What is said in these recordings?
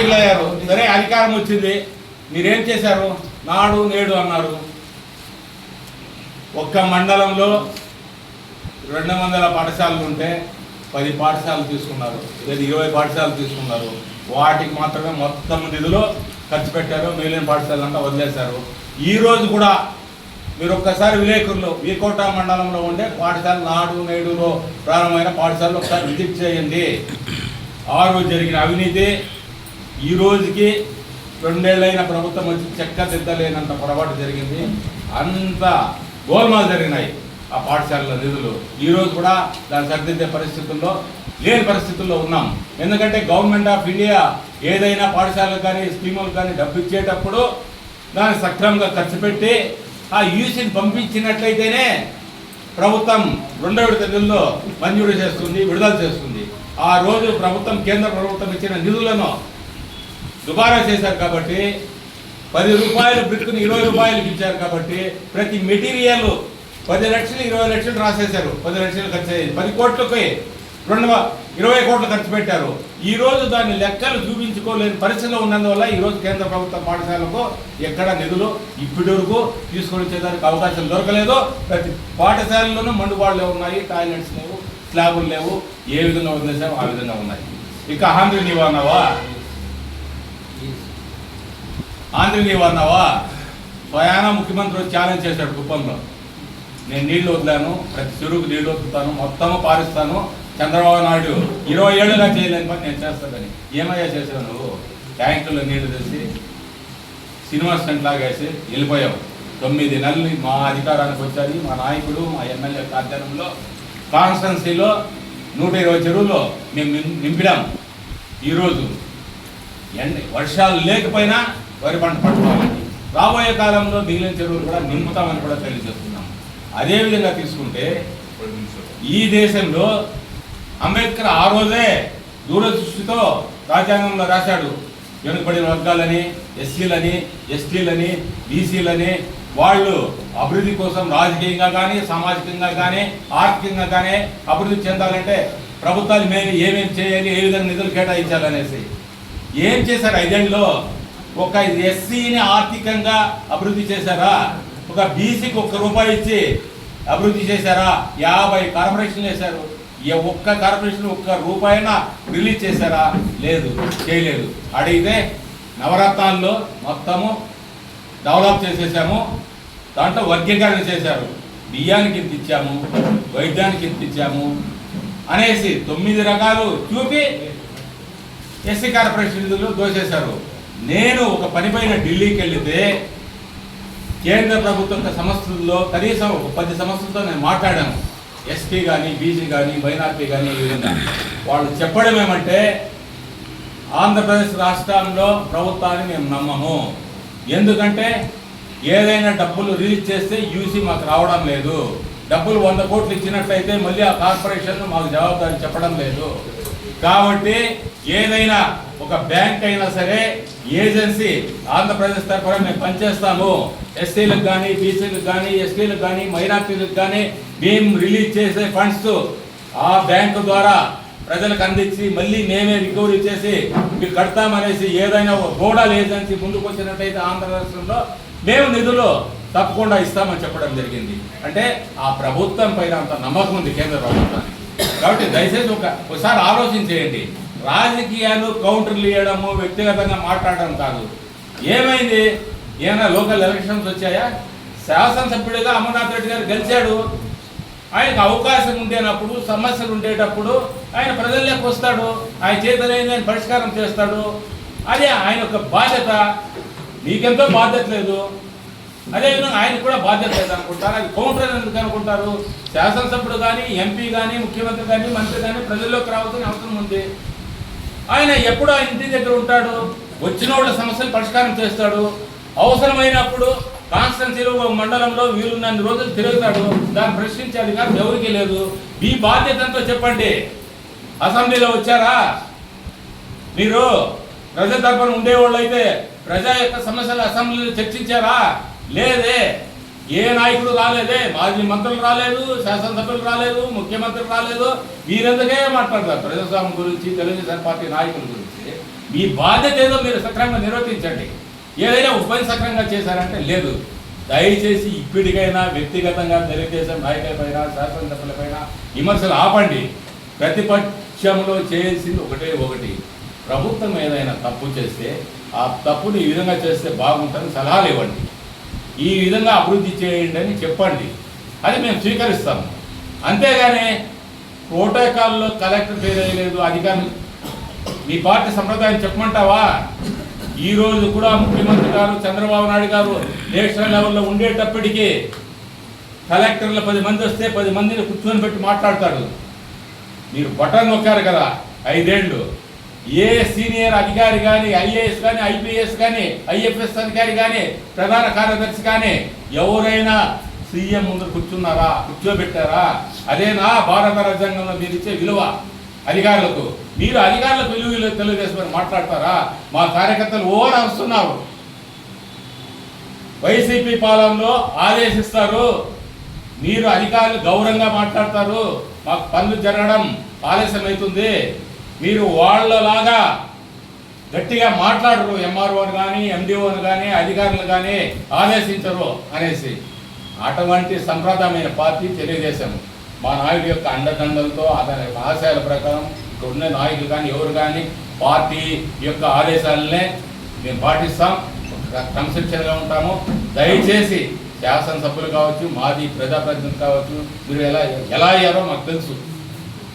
నాయకులు అయ్యారు. సరే అధికారం వచ్చింది, మీరేం చేశారు? నాడు నేడు అన్నారు. ఒక్క మండలంలో 200 పాఠశాలలు ఉంటే 10 పాఠశాలలు తీసుకున్నారు, లేదా 20 పాఠశాలలు తీసుకున్నారు. వాటికి మాత్రమే మొత్తం నిధులు ఖర్చు పెట్టారు, మిగిలిన పాఠశాలంతా వదిలేశారు. ఈరోజు కూడా మీరు ఒక్కసారి విలేకరులు వీకోట మండలంలో ఉండే పాఠశాల నాడు నేడులో ప్రారంభమైన పాఠశాలలో ఒకసారి విజిట్ చేయండి. ఆ రోజు జరిగిన అవినీతి ఈ రోజుకి 2 ఏళ్ళైన ప్రభుత్వం వచ్చి చెక్కదిద్దలేనంత పొరపాటు జరిగింది. అంత గోల్మాల్ జరిగినాయి ఆ పాఠశాలలో నిధులు. ఈరోజు కూడా దాన్ని సరిదిద్దే పరిస్థితుల్లో లేని పరిస్థితుల్లో ఉన్నాం. ఎందుకంటే గవర్నమెంట్ ఆఫ్ ఇండియా ఏదైనా పాఠశాలకు కానీ స్కీములకు కానీ డబ్బు ఇచ్చేటప్పుడు దాన్ని సక్రమంగా ఖర్చు పెట్టి ఆ యూసీని పంపించినట్లయితేనే ప్రభుత్వం 2వ విడత నిధుల్లో మంజూరు చేస్తుంది, విడుదల చేస్తుంది. ఆ రోజు ప్రభుత్వం, కేంద్ర ప్రభుత్వం ఇచ్చిన నిధులను దుబారా చేశారు కాబట్టి 10 రూపాయల బ్రిక్ను 20 రూపాయలకు ఇచ్చారు కాబట్టి ప్రతి మెటీరియల్ 10 లక్షలు 20 లక్షలు రాసేశారు. 10 లక్షలు ఖర్చు అయ్యేది 10 కోట్లకి 20 కోట్లు ఖర్చు పెట్టారు. ఈ రోజు దాన్ని లెక్కలు చూపించుకోలేని పరిస్థితిలో ఉన్నందువల్ల ఈరోజు కేంద్ర ప్రభుత్వ పాఠశాలకు ఎక్కడ నిధులు ఇప్పటి వరకు తీసుకొని వచ్చేదానికి అవకాశం దొరకలేదు. ప్రతి పాఠశాలలోనూ మండుబాడులే ఉన్నాయి, టాయిలెట్స్ లేవు, స్లాబులు లేవు. ఏ విధంగా వదిలేసామో ఆ విధంగా ఉన్నాయి. ఇక ఆంధ్ర నివారణవా స్వయాన ముఖ్యమంత్రి వచ్చి ఛాలెంజ్ చేశాడు కుప్పంలో. నేను నీళ్లు వదిలాను, ప్రతి చెరువుకు నీళ్లు వదులుతాను, మొత్తము పారిస్తాను. చంద్రబాబు నాయుడు 20 ఏళ్ళుగా చేయలేని పని నేను చేస్తానని. ఏమయ్యా చేసావు నువ్వు? ట్యాంకుల్లో నీళ్లు తెచ్చి సినిమా స్టంట్ లాగా వేసి వెళ్ళిపోయావు. 9 నెలలు మా అధికారానికి వచ్చాయి. మా నాయకుడు, మా ఎమ్మెల్యే కార్యాలయంలో కాన్స్టిట్యున్సీలో 120 చెరువుల్లో మేము నింపినాం. ఈరోజు వర్షాలు లేకపోయినా వరి పంట పట్టుకోవాలని, రాబోయే కాలంలో మిగిలిన చెరువులు కూడా నింపుతామని కూడా తెలియజేస్తున్నాం. అదేవిధంగా తీసుకుంటే ఈ దేశంలో అంబేద్కర్ ఆ రోజే దూరదృష్టితో రాజ్యాంగంలో రాశాడు, వెనుకబడిన వర్గాలని, ఎస్సీలని, ఎస్టీలని, బీసీలని వాళ్ళు అభివృద్ధి కోసం రాజకీయంగా కానీ, సామాజికంగా కానీ, ఆర్థికంగా కానీ అభివృద్ధి చెందాలంటే ప్రభుత్వాలు ఏమేమి చేయాలి, ఏ విధంగా నిధులు కేటాయించాలనేసి. ఏం చేశారు 5 ఏళ్ళలో? ఒక ఎస్సీని ఆర్థికంగా అభివృద్ధి చేశారా? ఒక బీసీకి 1 రూపాయి ఇచ్చి అభివృద్ధి చేశారా? 50 కార్పొరేషన్లు వేశారు. ఒక్క కార్పొరేషన్ 1 రూపాయినా రిలీజ్ చేశారా? లేదు, చేయలేదు. అడిగితే నవరత్నాల్లో మొత్తము డెవలప్ చేసేసాము, దాంట్లో వర్గీకరణ చేశారు. బియ్యానికి ఇంత ఇచ్చాము, వైద్యానికి ఇంత ఇచ్చాము అనేసి 9 రకాలు చూపి ఎస్సీ కార్పొరేషన్ నిధులు దోచేశారు. నేను ఒక పని పైన ఢిల్లీకి వెళితే కేంద్ర ప్రభుత్వం సంస్థల్లో కనీసం ఒక 10 సంస్థలతో నేను మాట్లాడాను. ఎస్టీ కానీ, బీసీ కానీ, మైనార్టీ కానీ, ఈ విధంగా వాళ్ళు చెప్పడం ఏమంటే ఆంధ్రప్రదేశ్ రాష్ట్రంలో ప్రభుత్వాన్ని మేము నమ్మము. ఎందుకంటే ఏదైనా డబ్బులు రిలీజ్ చేస్తే యూసీ మాకు రావడం లేదు. డబ్బులు 100 కోట్లు ఇచ్చినట్లయితే మళ్ళీ ఆ కార్పొరేషన్ మాకు జవాబుదారీ చెప్పడం లేదు. కాబట్టి ఏదైనా ఒక బ్యాంక్ అయినా సరే ఏజెన్సీ ఆంధ్రప్రదేశ్ తరఫున మేము పనిచేస్తాము. ఎస్సీలకు కానీ, బీసీలకు కానీ, ఎస్టీలకు కానీ, మైనార్టీలకు కానీ మేము రిలీజ్ చేసే ఫండ్స్ ఆ బ్యాంకు ద్వారా ప్రజలకు అందించి మళ్ళీ మేమే రికవరీ చేసి మీకు కడతామనేసి ఏదైనా గోడల్ ఏజెన్సీ ముందుకు వచ్చినట్టయితే ఆంధ్ర రాష్ట్రంలో మేము నిధులు తప్పకుండా ఇస్తామని చెప్పడం జరిగింది. అంటే ఆ ప్రభుత్వం పైన అంత నమ్మకం ఉంది కేంద్ర ప్రభుత్వానికి. కాబట్టి దయచేసి ఒకసారి ఆలోచించేయండి. రాజకీయాలు కౌంటర్లు ఇవ్వడము, వ్యక్తిగతంగా మాట్లాడడం కాదు. ఏమైంది? ఏమైనా లోకల్ ఎలక్షన్స్ వచ్చాయా? శాసనసభ్యుడిగా అమర్నాథ్ రెడ్డి గారు గెలిచాడు. ఆయనకు అవకాశం ఉండేటప్పుడు, సమస్యలు ఉండేటప్పుడు ఆయన ప్రజల్లోకి వస్తాడు, ఆయన చేతనైన పరిష్కారం చేస్తాడు. అదే ఆయన యొక్క బాధ్యత. మీకెంతో బాధ్యత లేదు, అదేవిధంగా ఆయనకు కూడా బాధ్యత లేదు అనుకుంటారు. అది కౌంటర్ ఎందుకు అనుకుంటారు? శాసనసభ్యుడు కానీ, ఎంపీ కానీ, ముఖ్యమంత్రి కానీ, మంత్రి కానీ ప్రజల్లోకి రావాల్సిన అవసరం ఉంది. ఆయన ఎప్పుడు ఆయన ఇంటి దగ్గర ఉంటాడు, వచ్చిన వాళ్ళ సమస్యలు పరిష్కారం చేస్తాడు. అవసరమైనప్పుడు కాన్స్టిట్యున్సీలో మండలంలో వీలున్నన్ని రోజులు తిరుగుతాడు. దాన్ని ప్రశ్నించే అధికారం ఎవరికీ లేదు. మీ బాధ్యతతో చెప్పండి. అసెంబ్లీలో వచ్చారా మీరు? ప్రజల తరఫున ఉండేవాళ్ళు అయితే ప్రజా యొక్క సమస్యలు అసెంబ్లీలో చర్చించారా? లేదే. ఏ నాయకుడు రాలేదే. మాజీ మంత్రులు రాలేదు, శాసనసభ్యులు రాలేదు, ముఖ్యమంత్రి రాలేదు. మీరెందుకే మాట్లాడతారు ప్రజాస్వామ్యం గురించి, తెలుగుదేశం పార్టీ నాయకుల గురించి? మీ బాధ్యత ఏదో మీరు సక్రమంగా నిర్వర్తించండి. ఏదైనా ఉపరి సక్రమంగా చేశారంటే లేదు. దయచేసి ఇప్పటికైనా వ్యక్తిగతంగా తెలుగుదేశం నాయకులపైన, శాసనసభ్యులపైన విమర్శలు ఆపండి. ప్రతిపక్షంలో చేయాల్సింది ఒకటి, ప్రభుత్వం ఏదైనా తప్పు చేస్తే ఆ తప్పుని ఈ విధంగా చేస్తే బాగుంటుందని సలహాలు ఇవ్వండి. ఈ విధంగా అభివృద్ధి చేయండి అని చెప్పండి. అది మేము స్వీకరిస్తాము. అంతేగాని ప్రోటోకాల్లో కలెక్టర్ పేరు వేయలేదు, అధికారులు మీ పార్టీ సంప్రదాయం చెప్పమంటావా? ఈరోజు కూడా ముఖ్యమంత్రి గారు చంద్రబాబు నాయుడు గారు నేషనల్ లెవెల్లో ఉండేటప్పటికీ కలెక్టర్లు 10 మంది వస్తే 10 మందిని కూర్చొని పెట్టి మాట్లాడతాడు. మీరు బటన్ నొక్కారు కదా 5 ఏళ్ళు. ఏ సీనియర్ అధికారి కానీ, ఐఏఎస్ కానీ, ఐపీఎస్ కానీ, ఐఎఫ్ఎస్ అధికారి కానీ, ప్రధాన కార్యదర్శి కానీ ఎవరైనా సీఎం ముందు కూర్చున్నారా, కూర్చోబెట్టారా? అదేనా భారత రాజ్యాంగంలో మీరు ఇచ్చే విలువ అధికారులకు? మీరు అధికారులకు విలువ తెలుగుదేశం మాట్లాడతారా? మా కార్యకర్తలు ఓవర్ వస్తున్నారు. వైసీపీ పాలనలో ఆదేశిస్తారు, మీరు అధికారులు గౌరవంగా మాట్లాడతారు. మాకు పనులు జరగడం ఆలస్యం అవుతుంది, మీరు వాళ్ళలాగా గట్టిగా మాట్లాడరు. ఎంఆర్ఓని కానీ, ఎండిఓని కానీ, అధికారులు కానీ ఆదేశించరు అనేసి. అటువంటి సంప్రదాయమైన పార్టీ తెలుగుదేశం. మా నాయుడు యొక్క అండదండలతో అతని ఆశయాల ప్రకారం ఇక్కడ ఉన్న నాయకులు కానీ ఎవరు కానీ పార్టీ యొక్క ఆదేశాలనే మేము పాటిస్తాం, క్రమశిక్షణగా ఉంటాము. దయచేసి శాసనసభ్యులు కావచ్చు, మాజీ ప్రజాప్రతినిధులు కావచ్చు, మీరు ఎలా అయ్యారో మాకు తెలుసు.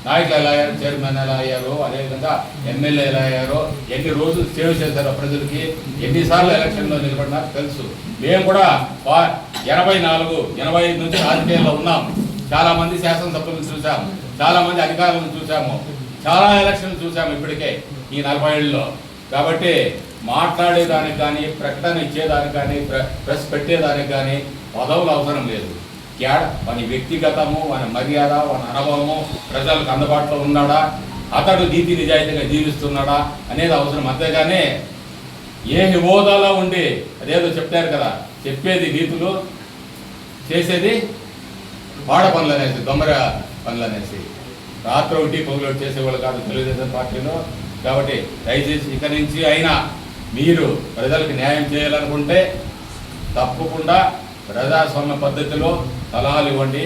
నాయకులు ఎలా అయ్యారు, చైర్మన్ ఎలా అయ్యారో, అదేవిధంగా ఎమ్మెల్యే ఎలా అయ్యారో, ఎన్ని రోజులు సేవ్ చేశారో ప్రజలకి, ఎన్నిసార్లు ఎలక్షన్లో నిలబడినారో తెలుసు. మేము కూడా 84, 85 నుంచి రాజకీయాల్లో ఉన్నాం. చాలామంది శాసనసభ్యులను చూసాము, చాలామంది అధికారులను చూసాము, చాలా ఎలక్షన్లు చూసాము ఇప్పటికే ఈ 40 ఏళ్ళలో. కాబట్టి మాట్లాడేదానికి కానీ, ప్రకటన ఇచ్చేదానికి కానీ, ప్రెస్ పెట్టేదానికి కానీ పదవులు అవసరం లేదు. మన వ్యక్తిగతము, మన మర్యాద, మన అనుభవము ప్రజలకు అందుబాటులో ఉన్నాడా, అతడు నీతి నిజాయితీగా జీవిస్తున్నాడా అనేది అవసరం. అంతేగానే ఏ హోదాలో ఉండి అదేదో చెప్తారు కదా, చెప్పేది నీతులు, చేసేది వాడ పనులు అనేసి, దొమ్మర పనులు అనేసి, రాత్రి ఒకటి పగులు చేసేవాళ్ళు కాదు తెలుగుదేశం పార్టీలో. కాబట్టి దయచేసి ఇక నుంచి అయినా మీరు ప్రజలకు న్యాయం చేయాలనుకుంటే తప్పకుండా ప్రజాస్వామ్య పద్ధతిలో సలహాలు ఇవ్వండి,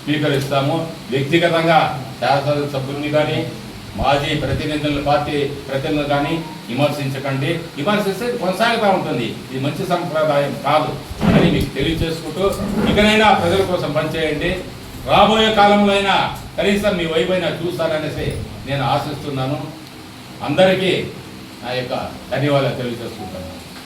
స్వీకరిస్తాము. వ్యక్తిగతంగా శాసనసభ్యుల్ని కానీ, మాజీ ప్రతినిధుల పార్టీ ప్రతినిధులు కానీ విమర్శించకండి. విమర్శిస్తే కొనసాగుతూ ఉంటుంది. ఇది మంచి సంప్రదాయం కాదు అని మీకు తెలియజేసుకుంటూ ఇకనైనా ప్రజల కోసం పనిచేయండి. రాబోయే కాలంలో అయినా కనీసం మీ వైపైనా చూస్తారనేసి నేను ఆశిస్తున్నాను. అందరికీ నా యొక్క ధన్యవాదాలు తెలియజేసుకుంటున్నాను.